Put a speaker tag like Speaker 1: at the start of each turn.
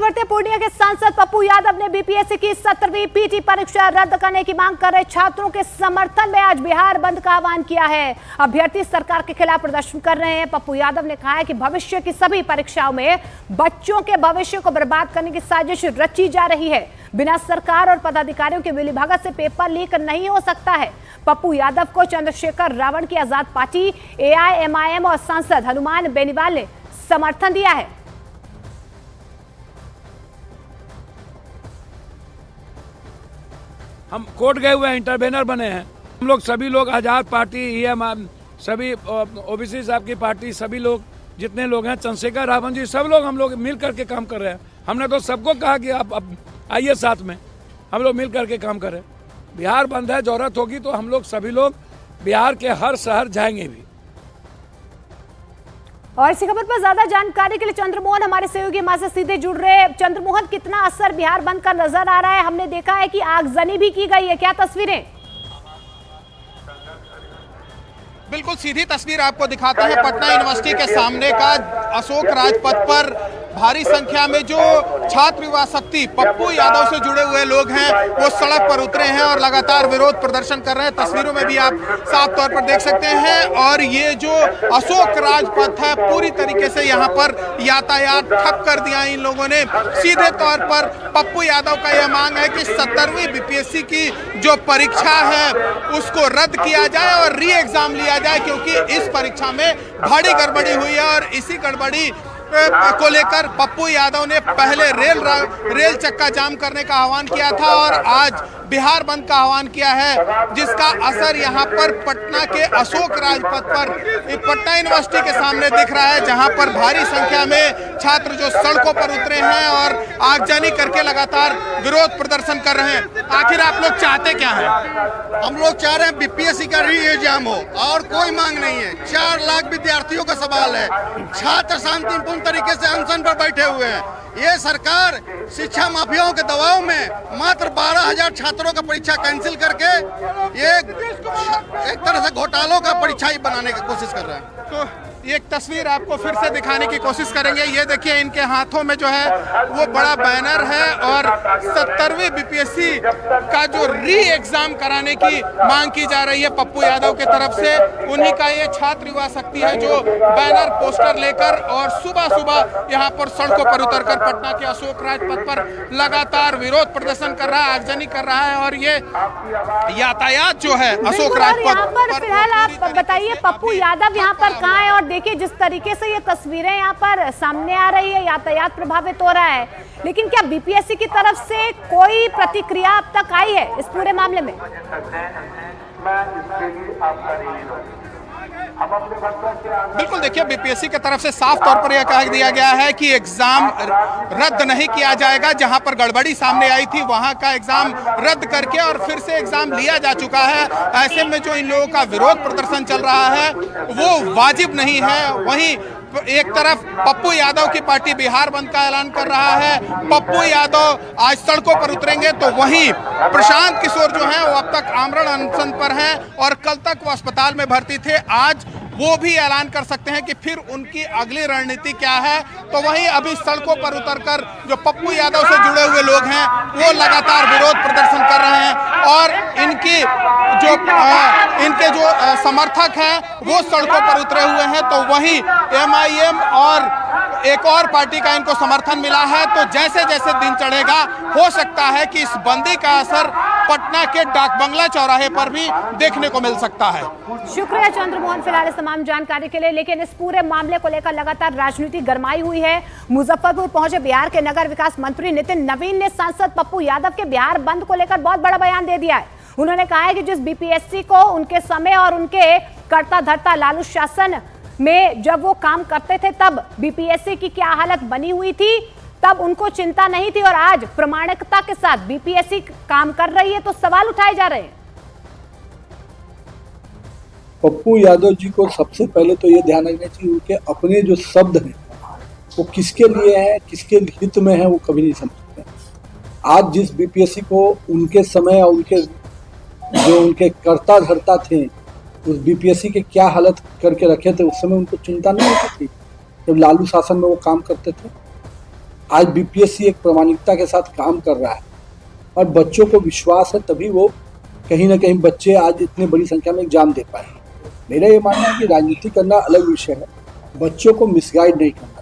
Speaker 1: बढ़ते पूर्णिया के सांसद पप्पू यादव ने बीपीएससी की 17वीं पीटी परीक्षा रद्द करने की मांग कर रहे छात्रों के समर्थन में आज बिहार बंद का आह्वान किया है। अभ्यर्थी सरकार के खिलाफ प्रदर्शन कर रहे हैं। पप्पू यादव ने कहा है कि भविष्य की सभी परीक्षाओं में बच्चों के भविष्य को बर्बाद करने की साजिश रची जा रही है। बिना सरकार और पदाधिकारियों की मिलीभगत से पेपर लीक नहीं हो सकता है। पप्पू यादव को चंद्रशेखर रावण की आजाद पार्टी, एआईएमआईएम और सांसद हनुमान बेनीवाल ने समर्थन दिया है।
Speaker 2: हम कोर्ट गए हुए हैं, इंटरवेनर बने हैं। हम लोग सभी लोग आजाद पार्टी, सभी ओबीसी साहब की पार्टी, सभी लोग जितने लोग हैं, चंद्रशेखर रावण जी, सब लोग हम लोग मिल करके काम कर रहे हैं। हमने तो सबको कहा कि आप आइए साथ में, हम लोग मिल करके काम करें। बिहार बंद है, जरूरत होगी तो हम लोग सभी लोग बिहार के हर शहर जाएंगे भी।
Speaker 1: और इसी खबर पर ज्यादा जानकारी के लिए चंद्रमोहन हमारे सहयोगी हमारे से सीधे जुड़ रहे हैं। चंद्रमोहन, कितना असर बिहार बंद का नजर आ रहा है? हमने देखा है कि आगजनी भी की गई है, क्या तस्वीरें?
Speaker 3: बिल्कुल सीधी तस्वीर आपको दिखाते हैं पटना यूनिवर्सिटी के सामने का। अशोक राजपथ पर भारी संख्या में जो छात्र युवा शक्ति पप्पू यादव से जुड़े हुए लोग हैं वो सड़क पर उतरे हैं और लगातार विरोध प्रदर्शन कर रहे हैं। तस्वीरों में भी आप साफ तौर पर देख सकते हैं। और ये जो अशोक राजपथ है, पूरी तरीके से यहाँ पर यातायात ठप कर दिया इन लोगों ने। सीधे तौर पर पप्पू यादव का यह मांग है कि 17वीं बीपीएससी की जो परीक्षा है उसको रद्द किया जाए और री एग्जाम लिया जाए, क्योंकि इस परीक्षा में भारी गड़बड़ी हुई है। और इसी गड़बड़ी को लेकर पप्पू यादव ने पहले रेल चक्का जाम करने का आह्वान किया था और आज बिहार बंद का आह्वान किया है, जिसका असर यहाँ पर पटना के अशोक राजपथ पर, पटना यूनिवर्सिटी के सामने दिख रहा है, जहाँ पर भारी संख्या में छात्र जो सड़कों पर उतरे हैं और आगजनी करके लगातार विरोध प्रदर्शन कर रहे हैं। आखिर आप लोग चाहते क्या हैं?
Speaker 4: हम लोग चाह रहे हैं बीपीएससी का री एग्जाम हो और कोई मांग नहीं है। 4 लाख विद्यार्थियों का सवाल है। छात्र शांतिपूर्ण तरीके से अनशन पर बैठे हुए हैं। ये सरकार शिक्षा माफियाओं के दबाव में मात्र 12,000 छात्रों का परीक्षा कैंसिल करके ये एक तरह से घोटालों का परीक्षा ही बनाने की कोशिश कर रहे हैं।
Speaker 3: तो एक तस्वीर आपको फिर से दिखाने की कोशिश करेंगे। ये देखिए, इनके हाथों में जो है वो बड़ा बैनर है और 17वीं बीपीएससी का जो री एग्जाम कराने की मांग की जा रही है पप्पू यादव के तरफ से। उन्हीं का ये छात्र युवा शक्ति है जो बैनर पोस्टर लेकर और सुबह सुबह यहाँ पर सड़कों पर उतरकर पटना के अशोक राजपथ पर लगातार विरोध प्रदर्शन कर रहा है, आगजनी कर रहा है। और ये यातायात जो है अशोक राजपथ पर,
Speaker 1: फिलहाल आप बताइए पप्पू यादव यहाँ पर कहाँ है? और देखिए जिस तरीके से ये तस्वीरें यहाँ पर सामने आ रही है, यातायात प्रभावित हो रहा है, लेकिन क्या बीपीएससी की तरफ से कोई प्रतिक्रिया अब तक आई है इस पूरे मामले में?
Speaker 3: बिल्कुल, देखिए बीपीएससी की तरफ से साफ तौर पर यह कह दिया गया है कि एग्जाम रद्द नहीं किया जाएगा। जहां पर गड़बड़ी सामने आई थी वहां का एग्जाम रद्द करके और फिर से एग्जाम लिया जा चुका है। ऐसे में जो इन लोगों का विरोध प्रदर्शन चल रहा है वो वाजिब नहीं है। वहीं एक तरफ पप्पू यादव की पार्टी बिहार बंद का ऐलान कर रहा है। पप्पू यादव आज सड़कों पर उतरेंगे, तो वहीं प्रशांत किशोर जो हैं वो अब तक आमरण अनशन पर हैं और कल तक वो अस्पताल में भर्ती थे। आज वो भी ऐलान कर सकते हैं कि फिर उनकी अगली रणनीति क्या है। तो वहीं अभी सड़कों पर उतरकर जो पप्पू यादव से जुड़े हुए लोग हैं वो लगातार विरोध प्रदर्शन कर रहे हैं और इनके जो समर्थक हैं वो सड़कों पर उतरे हुए हैं। तो वहीं एमआईएम और एक और पार्टी का इनको समर्थन मिला है। तो जैसे जैसे दिन चढ़ेगा हो सकता है कि इस बंदी का असर पटना के डाक बंगला चौराहे पर भी देखने को मिल सकता है।
Speaker 1: शुक्रिया चंद्रमोहन फिलहाल इस तमाम जानकारी के लिए। लेकिन इस पूरे मामले को लेकर लगातार राजनीति गरमाई हुई है। मुजफ्फरपुर पहुंचे बिहार के नगर विकास मंत्री नितिन नवीन ने सांसद पप्पू यादव के बिहार बंद को लेकर बहुत बड़ा बयान दे दिया है। उन्होंने कहा है कि जिस बीपीएससी को उनके समय और उनके कर्ता धर्ता लालू शासन में जब वो काम करते थे तब बीपीएससी की क्या हालत बनी हुई थी, तब उनको चिंता नहीं थी, और आज प्रामाणिकता के साथ बीपीएससी काम कर रही है, तो सवाल उठाए जा रहे हैं।
Speaker 5: पप्पू यादव जी को सबसे पहले तो ये ध्यान रखना चाहिए उनके अपने जो शब्द हैं वो किसके लिए हैं, किसके हित में है, वो कभी नहीं समझते। आज जिस बीपीएससी को उनके समय और उनके जो उनके कर्ता धर्ता थे उस बीपीएससी के क्या हालत करके रखे थे, उस समय उनको चिंता नहीं होती थी जब लालू शासन में वो काम करते थे। आज बीपीएससी एक प्रामाणिकता के साथ काम कर रहा है और बच्चों को विश्वास है, तभी वो कहीं ना कहीं बच्चे आज इतनी बड़ी संख्या में एग्जाम दे पाए। मेरा ये मानना है कि राजनीति करना अलग विषय है, बच्चों को मिसगाइड नहीं करना।